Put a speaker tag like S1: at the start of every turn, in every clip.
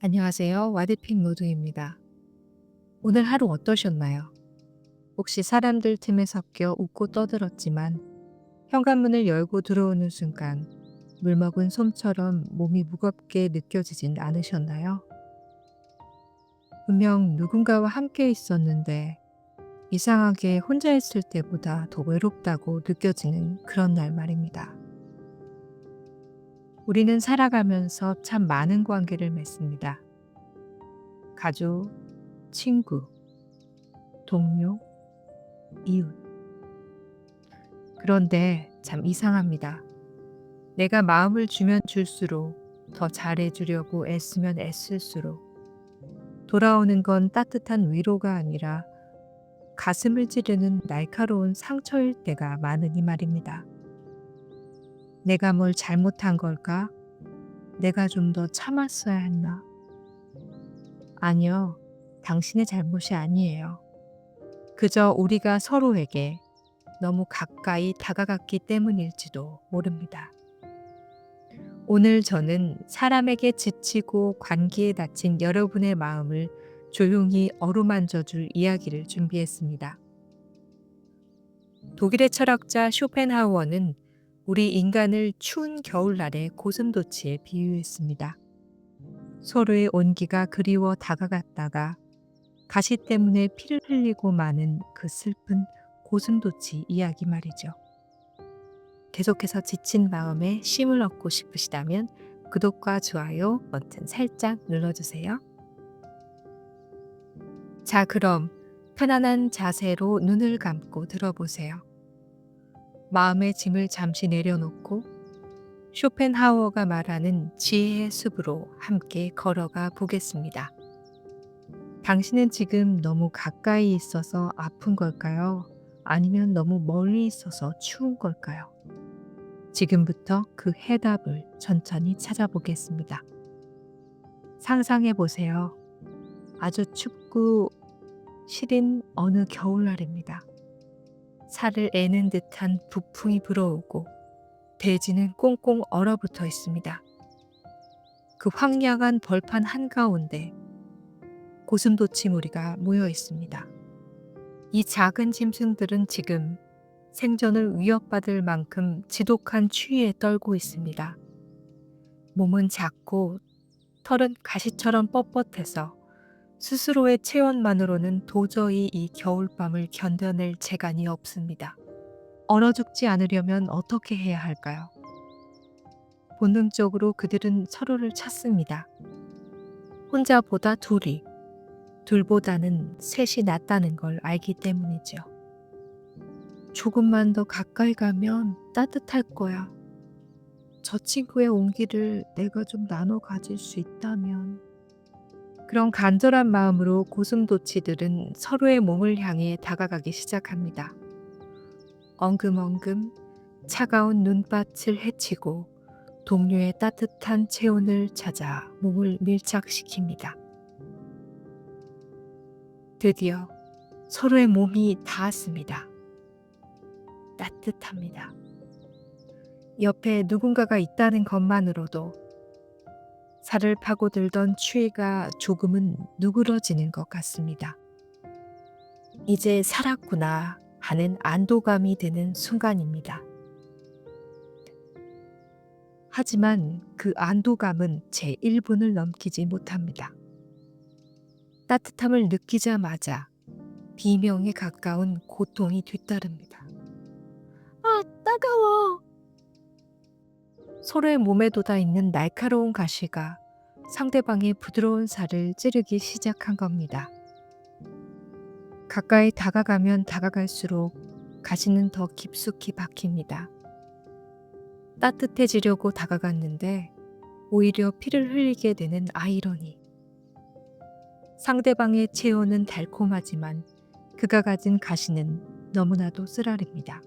S1: 안녕하세요. 와드핀 모두입니다. 오늘 하루 어떠셨나요? 혹시 사람들 틈에 섞여 웃고 떠들었지만 현관문을 열고 들어오는 순간 물먹은 솜처럼 몸이 무겁게 느껴지진 않으셨나요? 분명 누군가와 함께 있었는데 이상하게 혼자 있을 때보다 더 외롭다고 느껴지는 그런 날 말입니다. 우리는 살아가면서 참 많은 관계를 맺습니다. 가족, 친구, 동료, 이웃. 그런데 참 이상합니다. 내가 마음을 주면 줄수록 더 잘해주려고 애쓰면 애쓸수록 돌아오는 건 따뜻한 위로가 아니라 가슴을 찌르는 날카로운 상처일 때가 많으니 말입니다. 내가 뭘 잘못한 걸까? 내가 좀 더 참았어야 했나? 아니요. 당신의 잘못이 아니에요. 그저 우리가 서로에게 너무 가까이 다가갔기 때문일지도 모릅니다. 오늘 저는 사람에게 지치고 관계에 다친 여러분의 마음을 조용히 어루만져 줄 이야기를 준비했습니다. 독일의 철학자 쇼펜하우어는 우리 인간을 추운 겨울날의 고슴도치에 비유했습니다. 서로의 온기가 그리워 다가갔다가 가시 때문에 피를 흘리고 마는 그 슬픈 고슴도치 이야기 말이죠. 계속해서 지친 마음에 쉼을 얻고 싶으시다면 구독과 좋아요 버튼 살짝 눌러주세요. 자, 그럼 편안한 자세로 눈을 감고 들어보세요. 마음의 짐을 잠시 내려놓고 쇼펜하우어가 말하는 지혜의 숲으로 함께 걸어가 보겠습니다. 당신은 지금 너무 가까이 있어서 아픈 걸까요? 아니면 너무 멀리 있어서 추운 걸까요? 지금부터 그 해답을 천천히 찾아보겠습니다. 상상해 보세요. 아주 춥고 시린 어느 겨울날입니다. 살을 애는 듯한 북풍이 불어오고 대지는 꽁꽁 얼어붙어 있습니다. 그 황량한 벌판 한가운데 고슴도치 무리가 모여 있습니다. 이 작은 짐승들은 지금 생존을 위협받을 만큼 지독한 추위에 떨고 있습니다. 몸은 작고 털은 가시처럼 뻣뻣해서 스스로의 체온만으로는 도저히 이 겨울밤을 견뎌낼 재간이 없습니다. 얼어 죽지 않으려면 어떻게 해야 할까요? 본능적으로 그들은 서로를 찾습니다. 혼자보다 둘이, 둘보다는 셋이 낫다는 걸 알기 때문이죠. 조금만 더 가까이 가면 따뜻할 거야. 저 친구의 온기를 내가 좀 나눠 가질 수 있다면. 그런 간절한 마음으로 고슴도치들은 서로의 몸을 향해 다가가기 시작합니다. 엉금엉금 차가운 눈밭을 헤치고 동료의 따뜻한 체온을 찾아 몸을 밀착시킵니다. 드디어 서로의 몸이 닿았습니다. 따뜻합니다. 옆에 누군가가 있다는 것만으로도 살을 파고들던 추위가 조금은 누그러지는 것 같습니다. 이제 살았구나 하는 안도감이 드는 순간입니다. 하지만 그 안도감은 제 1분을 넘기지 못합니다. 따뜻함을 느끼자마자 비명에 가까운 고통이 뒤따릅니다. 아, 따가워! 서로의 몸에 돋아있는 날카로운 가시가 상대방의 부드러운 살을 찌르기 시작한 겁니다. 가까이 다가가면 다가갈수록 가시는 더 깊숙이 박힙니다. 따뜻해지려고 다가갔는데 오히려 피를 흘리게 되는 아이러니. 상대방의 체온은 달콤하지만 그가 가진 가시는 너무나도 쓰라립니다.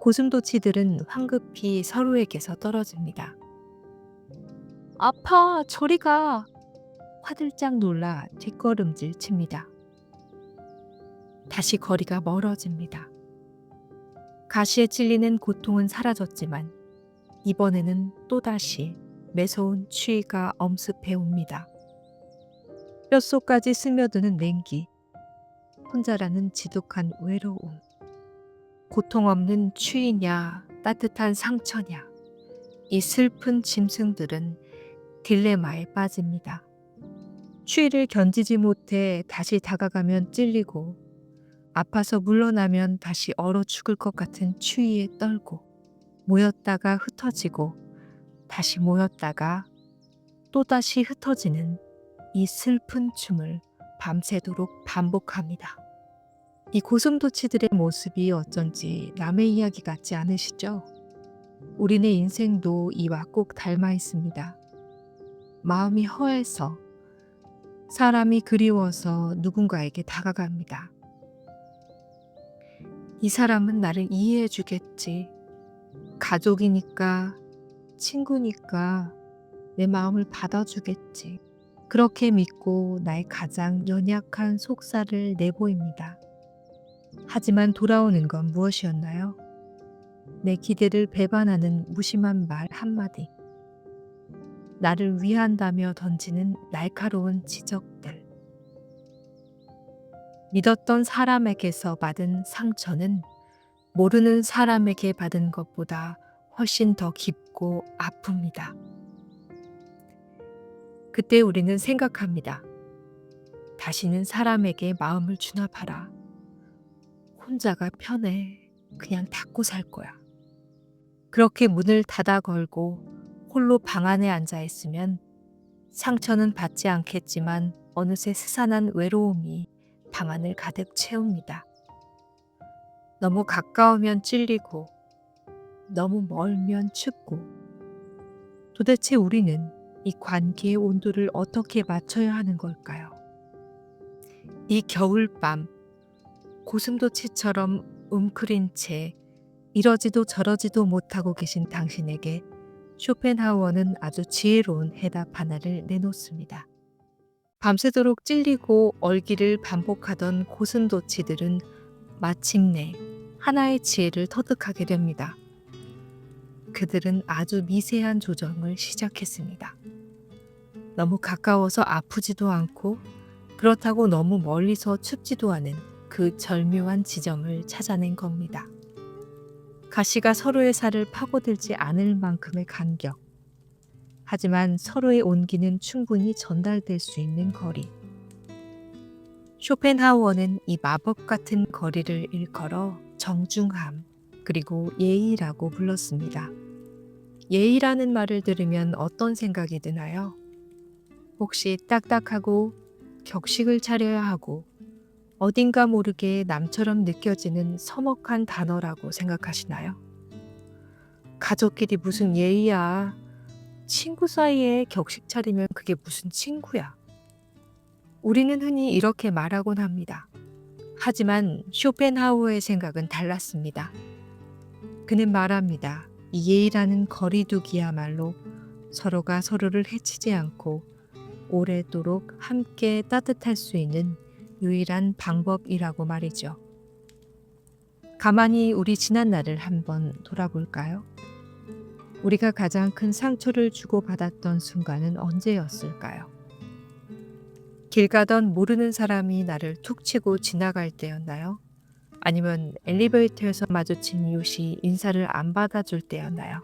S1: 고슴도치들은 황급히 서로에게서 떨어집니다. 아파, 저리 가! 화들짝 놀라 뒷걸음질 칩니다. 다시 거리가 멀어집니다. 가시에 찔리는 고통은 사라졌지만 이번에는 또다시 매서운 추위가 엄습해 옵니다. 뼛속까지 스며드는 냉기, 혼자라는 지독한 외로움, 고통 없는 추위냐 따뜻한 상처냐, 이 슬픈 짐승들은 딜레마에 빠집니다. 추위를 견디지 못해 다시 다가가면 찔리고, 아파서 물러나면 다시 얼어 죽을 것 같은 추위에 떨고, 모였다가 흩어지고 다시 모였다가 또다시 흩어지는 이 슬픈 춤을 밤새도록 반복합니다. 이 고슴도치들의 모습이 어쩐지 남의 이야기 같지 않으시죠? 우리네 인생도 이와 꼭 닮아 있습니다. 마음이 허해서, 사람이 그리워서 누군가에게 다가갑니다. 이 사람은 나를 이해해 주겠지. 가족이니까, 친구니까 내 마음을 받아주겠지. 그렇게 믿고 나의 가장 연약한 속살을 내보입니다. 하지만 돌아오는 건 무엇이었나요? 내 기대를 배반하는 무심한 말 한마디. 나를 위한다며 던지는 날카로운 지적들. 믿었던 사람에게서 받은 상처는 모르는 사람에게 받은 것보다 훨씬 더 깊고 아픕니다. 그때 우리는 생각합니다. 다시는 사람에게 마음을 주나 봐라. 혼자가 편해. 그냥 닫고 살 거야. 그렇게 문을 닫아 걸고 홀로 방 안에 앉아 있으면 상처는 받지 않겠지만 어느새 스산한 외로움이 방 안을 가득 채웁니다. 너무 가까우면 찔리고 너무 멀면 춥고, 도대체 우리는 이 관계의 온도를 어떻게 맞춰야 하는 걸까요? 이 겨울밤, 고슴도치처럼 웅크린 채 이러지도 저러지도 못하고 계신 당신에게 쇼펜하우어는 아주 지혜로운 해답 하나를 내놓습니다. 밤새도록 찔리고 얼기를 반복하던 고슴도치들은 마침내 하나의 지혜를 터득하게 됩니다. 그들은 아주 미세한 조정을 시작했습니다. 너무 가까워서 아프지도 않고, 그렇다고 너무 멀리서 춥지도 않은 그 절묘한 지점을 찾아낸 겁니다. 가시가 서로의 살을 파고들지 않을 만큼의 간격. 하지만 서로의 온기는 충분히 전달될 수 있는 거리. 쇼펜하우어는 이 마법 같은 거리를 일컬어 정중함, 그리고 예의라고 불렀습니다. 예의라는 말을 들으면 어떤 생각이 드나요? 혹시 딱딱하고 격식을 차려야 하고 어딘가 모르게 남처럼 느껴지는 서먹한 단어라고 생각하시나요? 가족끼리 무슨 예의야. 친구 사이에 격식 차리면 그게 무슨 친구야. 우리는 흔히 이렇게 말하곤 합니다. 하지만 쇼펜하우어의 생각은 달랐습니다. 그는 말합니다. 이 예의라는 거리두기야말로 서로가 서로를 해치지 않고 오래도록 함께 따뜻할 수 있는 유일한 방법이라고 말이죠. 가만히 우리 지난 날을 한번 돌아볼까요? 우리가 가장 큰 상처를 주고받았던 순간은 언제였을까요? 길 가던 모르는 사람이 나를 툭 치고 지나갈 때였나요? 아니면 엘리베이터에서 마주친 이웃이 인사를 안 받아줄 때였나요?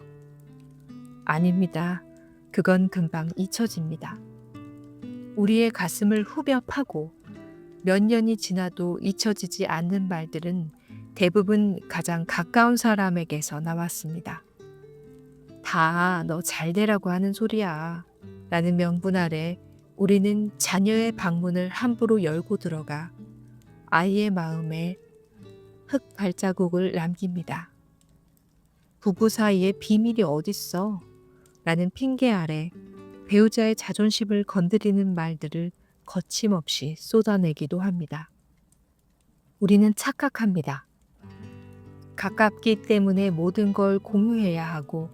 S1: 아닙니다. 그건 금방 잊혀집니다. 우리의 가슴을 후벼 파고 몇 년이 지나도 잊혀지지 않는 말들은 대부분 가장 가까운 사람에게서 나왔습니다. 다 너 잘되라고 하는 소리야. 라는 명분 아래 우리는 자녀의 방문을 함부로 열고 들어가 아이의 마음에 흙 발자국을 남깁니다. 부부 사이에 비밀이 어딨어? 라는 핑계 아래 배우자의 자존심을 건드리는 말들을 거침없이 쏟아내기도 합니다. 우리는 착각합니다. 가깝기 때문에 모든 걸 공유해야 하고,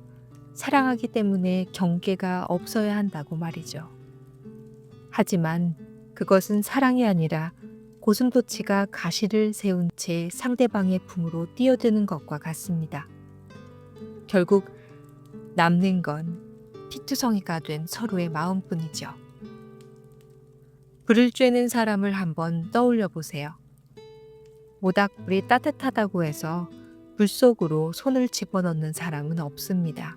S1: 사랑하기 때문에 경계가 없어야 한다고 말이죠. 하지만 그것은 사랑이 아니라 고슴도치가 가시를 세운 채 상대방의 품으로 뛰어드는 것과 같습니다. 결국 남는 건 피투성이가 된 서로의 마음뿐이죠. 불을 쬐는 사람을 한번 떠올려 보세요. 모닥불이 따뜻하다고 해서 불 속으로 손을 집어넣는 사람은 없습니다.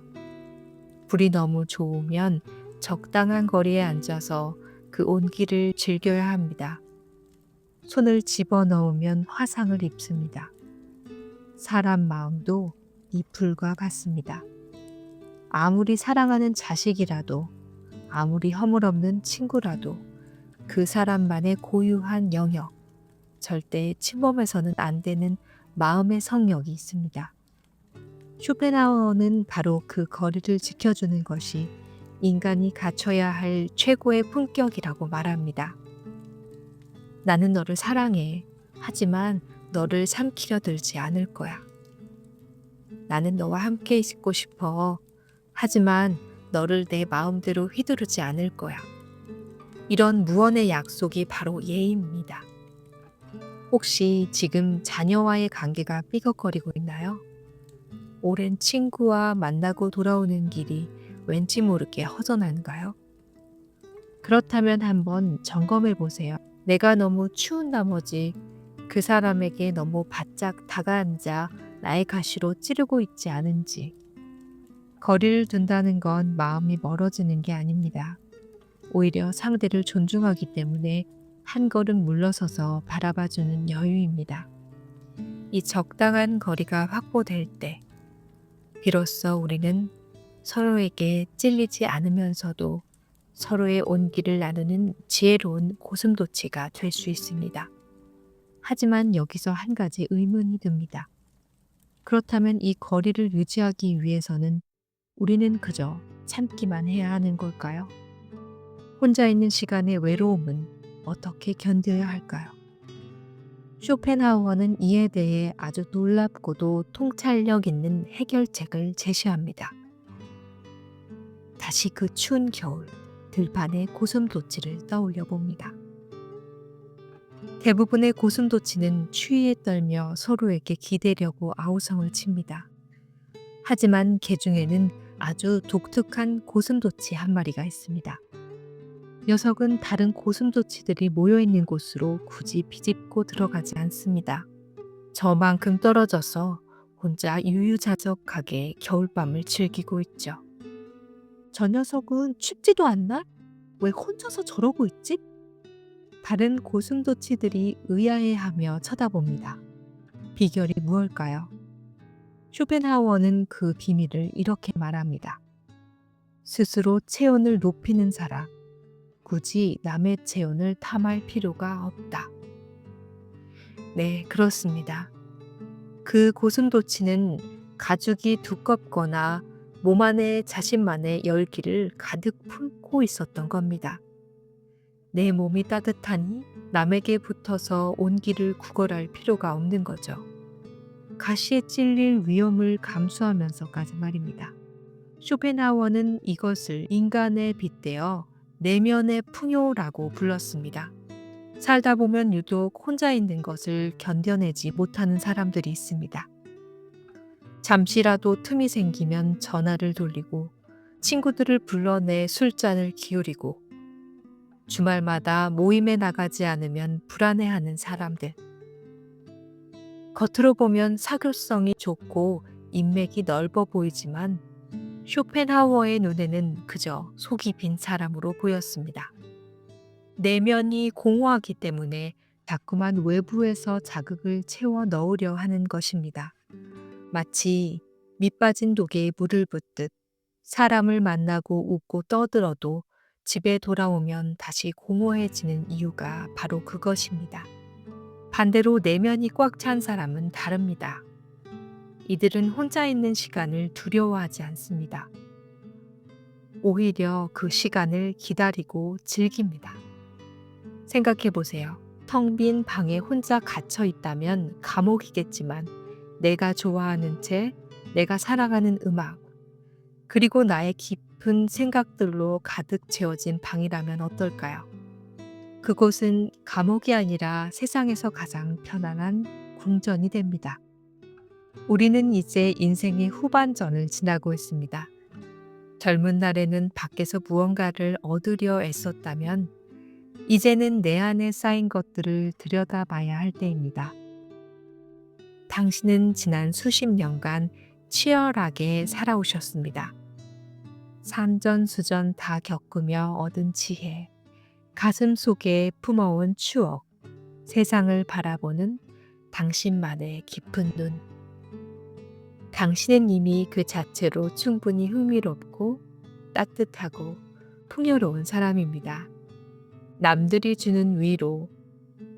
S1: 불이 너무 좋으면 적당한 거리에 앉아서 그 온기를 즐겨야 합니다. 손을 집어넣으면 화상을 입습니다. 사람 마음도 이 불과 같습니다. 아무리 사랑하는 자식이라도, 아무리 허물없는 친구라도 그 사람만의 고유한 영역, 절대 침범해서는 안 되는 마음의 성역이 있습니다. 쇼펜하우어는 바로 그 거리를 지켜주는 것이 인간이 갖춰야 할 최고의 품격이라고 말합니다. 나는 너를 사랑해. 하지만 너를 삼키려 들지 않을 거야. 나는 너와 함께 있고 싶어. 하지만 너를 내 마음대로 휘두르지 않을 거야. 이런 무언의 약속이 바로 예의입니다. 혹시 지금 자녀와의 관계가 삐걱거리고 있나요? 오랜 친구와 만나고 돌아오는 길이 왠지 모르게 허전한가요? 그렇다면 한번 점검해 보세요. 내가 너무 추운 나머지 그 사람에게 너무 바짝 다가앉아 나의 가시로 찌르고 있지 않은지. 거리를 둔다는 건 마음이 멀어지는 게 아닙니다. 오히려 상대를 존중하기 때문에 한 걸음 물러서서 바라봐주는 여유입니다. 이 적당한 거리가 확보될 때 비로소 우리는 서로에게 찔리지 않으면서도 서로의 온기를 나누는 지혜로운 고슴도치가 될 수 있습니다. 하지만 여기서 한 가지 의문이 듭니다. 그렇다면 이 거리를 유지하기 위해서는 우리는 그저 참기만 해야 하는 걸까요? 혼자 있는 시간의 외로움은 어떻게 견뎌야 할까요? 쇼펜하우어는 이에 대해 아주 놀랍고도 통찰력 있는 해결책을 제시합니다. 다시 그 추운 겨울, 들판의 고슴도치를 떠올려 봅니다. 대부분의 고슴도치는 추위에 떨며 서로에게 기대려고 아우성을 칩니다. 하지만 개 중에는 아주 독특한 고슴도치 한 마리가 있습니다. 녀석은 다른 고슴도치들이 모여있는 곳으로 굳이 비집고 들어가지 않습니다. 저만큼 떨어져서 혼자 유유자적하게 겨울밤을 즐기고 있죠. 저 녀석은 춥지도 않나? 왜 혼자서 저러고 있지? 다른 고슴도치들이 의아해하며 쳐다봅니다. 비결이 무엇일까요? 쇼펜하우어는 그 비밀을 이렇게 말합니다. 스스로 체온을 높이는 사람, 굳이 남의 체온을 탐할 필요가 없다. 네, 그렇습니다. 그 고슴도치는 가죽이 두껍거나 몸 안에 자신만의 열기를 가득 품고 있었던 겁니다. 내 몸이 따뜻하니 남에게 붙어서 온기를 구걸할 필요가 없는 거죠. 가시에 찔릴 위험을 감수하면서까지 말입니다. 쇼펜하우어는 이것을 인간에 빗대어 내면의 풍요라고 불렀습니다. 살다 보면 유독 혼자 있는 것을 견뎌내지 못하는 사람들이 있습니다. 잠시라도 틈이 생기면 전화를 돌리고 친구들을 불러내 술잔을 기울이고 주말마다 모임에 나가지 않으면 불안해하는 사람들. 겉으로 보면 사교성이 좋고 인맥이 넓어 보이지만 쇼펜하우어의 눈에는 그저 속이 빈 사람으로 보였습니다. 내면이 공허하기 때문에 자꾸만 외부에서 자극을 채워 넣으려 하는 것입니다. 마치 밑빠진 독에 물을 붓듯 사람을 만나고 웃고 떠들어도 집에 돌아오면 다시 공허해지는 이유가 바로 그것입니다. 반대로 내면이 꽉 찬 사람은 다릅니다. 이들은 혼자 있는 시간을 두려워하지 않습니다. 오히려 그 시간을 기다리고 즐깁니다. 생각해 보세요. 텅 빈 방에 혼자 갇혀 있다면 감옥이겠지만 내가 좋아하는 책, 내가 사랑하는 음악, 그리고 나의 깊은 생각들로 가득 채워진 방이라면 어떨까요? 그곳은 감옥이 아니라 세상에서 가장 편안한 궁전이 됩니다. 우리는 이제 인생의 후반전을 지나고 있습니다. 젊은 날에는 밖에서 무언가를 얻으려 애썼다면 이제는 내 안에 쌓인 것들을 들여다봐야 할 때입니다. 당신은 지난 수십 년간 치열하게 살아오셨습니다. 산전수전 다 겪으며 얻은 지혜, 가슴 속에 품어온 추억, 세상을 바라보는 당신만의 깊은 눈. 당신은 이미 그 자체로 충분히 흥미롭고 따뜻하고 풍요로운 사람입니다. 남들이 주는 위로,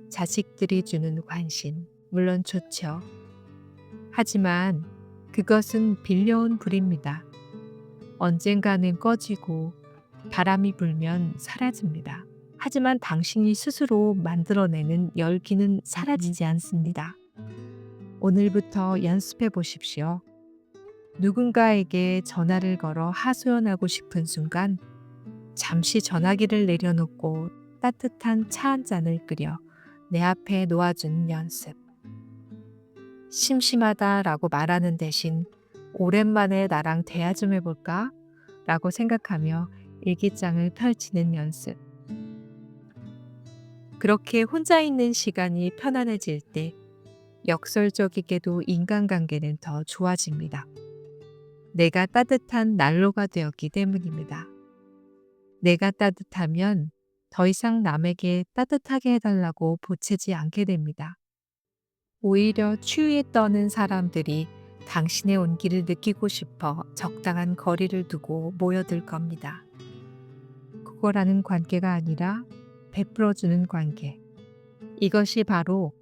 S1: 자식들이 주는 관심, 물론 좋죠. 하지만 그것은 빌려온 불입니다. 언젠가는 꺼지고 바람이 불면 사라집니다. 하지만 당신이 스스로 만들어내는 열기는 사라지지 않습니다. 오늘부터 연습해 보십시오. 누군가에게 전화를 걸어 하소연하고 싶은 순간 잠시 전화기를 내려놓고 따뜻한 차 한 잔을 끓여 내 앞에 놓아주는 연습. 심심하다라고 말하는 대신 오랜만에 나랑 대화 좀 해볼까? 라고 생각하며 일기장을 펼치는 연습. 그렇게 혼자 있는 시간이 편안해질 때 역설적이게도 인간관계는 더 좋아집니다. 내가 따뜻한 난로가 되었기 때문입니다. 내가 따뜻하면 더 이상 남에게 따뜻하게 해달라고 보채지 않게 됩니다. 오히려 추위에 떠는 사람들이 당신의 온기를 느끼고 싶어 적당한 거리를 두고 모여들 겁니다. 그거라는 관계가 아니라 베풀어주는 관계. 이것이 바로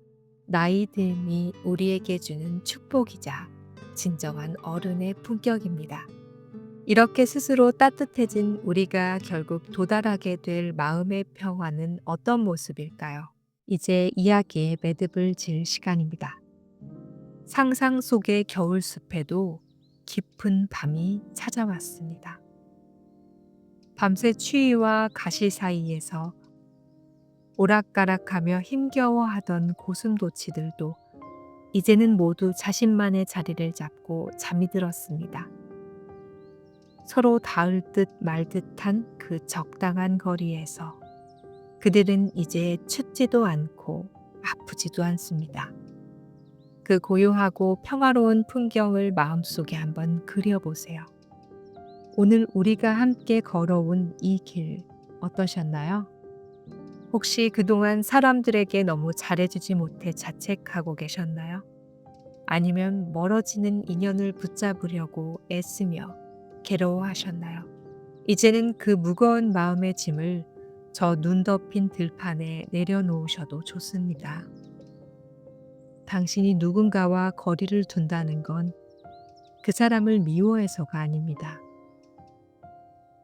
S1: 나이 듦이 우리에게 주는 축복이자 진정한 어른의 품격입니다. 이렇게 스스로 따뜻해진 우리가 결국 도달하게 될 마음의 평화는 어떤 모습일까요? 이제 이야기의 매듭을 지을 시간입니다. 상상 속의 겨울숲에도 깊은 밤이 찾아왔습니다. 밤새 추위와 가시 사이에서 오락가락하며 힘겨워하던 고슴도치들도 이제는 모두 자신만의 자리를 잡고 잠이 들었습니다. 서로 닿을 듯 말 듯한 그 적당한 거리에서 그들은 이제 춥지도 않고 아프지도 않습니다. 그 고요하고 평화로운 풍경을 마음속에 한번 그려보세요. 오늘 우리가 함께 걸어온 이 길 어떠셨나요? 혹시 그동안 사람들에게 너무 잘해주지 못해 자책하고 계셨나요? 아니면 멀어지는 인연을 붙잡으려고 애쓰며 괴로워하셨나요? 이제는 그 무거운 마음의 짐을 저 눈 덮인 들판에 내려놓으셔도 좋습니다. 당신이 누군가와 거리를 둔다는 건 그 사람을 미워해서가 아닙니다.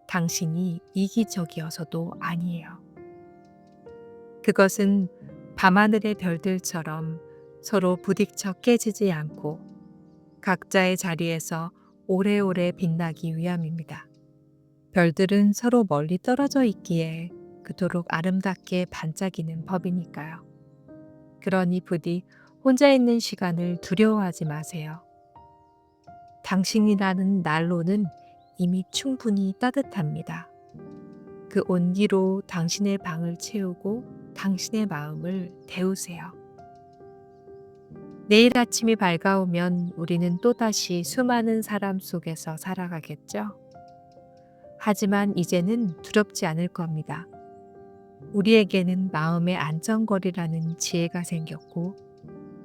S1: 당신이 이기적이어서도 아니에요. 그것은 밤하늘의 별들처럼 서로 부딪혀 깨지지 않고 각자의 자리에서 오래오래 빛나기 위함입니다. 별들은 서로 멀리 떨어져 있기에 그토록 아름답게 반짝이는 법이니까요. 그러니 부디 혼자 있는 시간을 두려워하지 마세요. 당신이라는 난로는 이미 충분히 따뜻합니다. 그 온기로 당신의 방을 채우고 당신의 마음을 데우세요. 내일 아침이 밝아오면 우리는 또다시 수많은 사람 속에서 살아가겠죠? 하지만 이제는 두렵지 않을 겁니다. 우리에게는 마음의 안정거리라는 지혜가 생겼고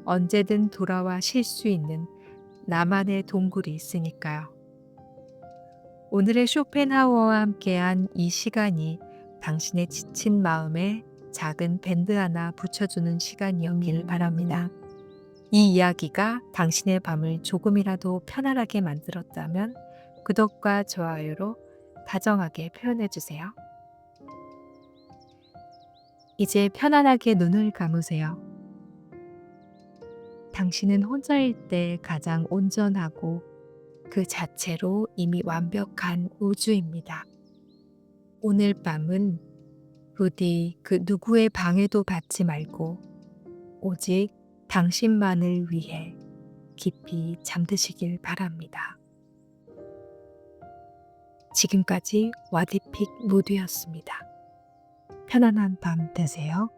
S1: 언제든 돌아와 쉴 수 있는 나만의 동굴이 있으니까요. 오늘의 쇼펜하우어와 함께한 이 시간이 당신의 지친 마음에 작은 밴드 하나 붙여주는 시간이었길 바랍니다. 이 이야기가 당신의 밤을 조금이라도 편안하게 만들었다면 구독과 좋아요로 다정하게 표현해주세요. 이제 편안하게 눈을 감으세요. 당신은 혼자일 때 가장 온전하고 그 자체로 이미 완벽한 우주입니다. 오늘 밤은 부디 그 누구의 방해도 받지 말고 오직 당신만을 위해 깊이 잠드시길 바랍니다. 지금까지 와디픽 무드였습니다. 편안한 밤 되세요.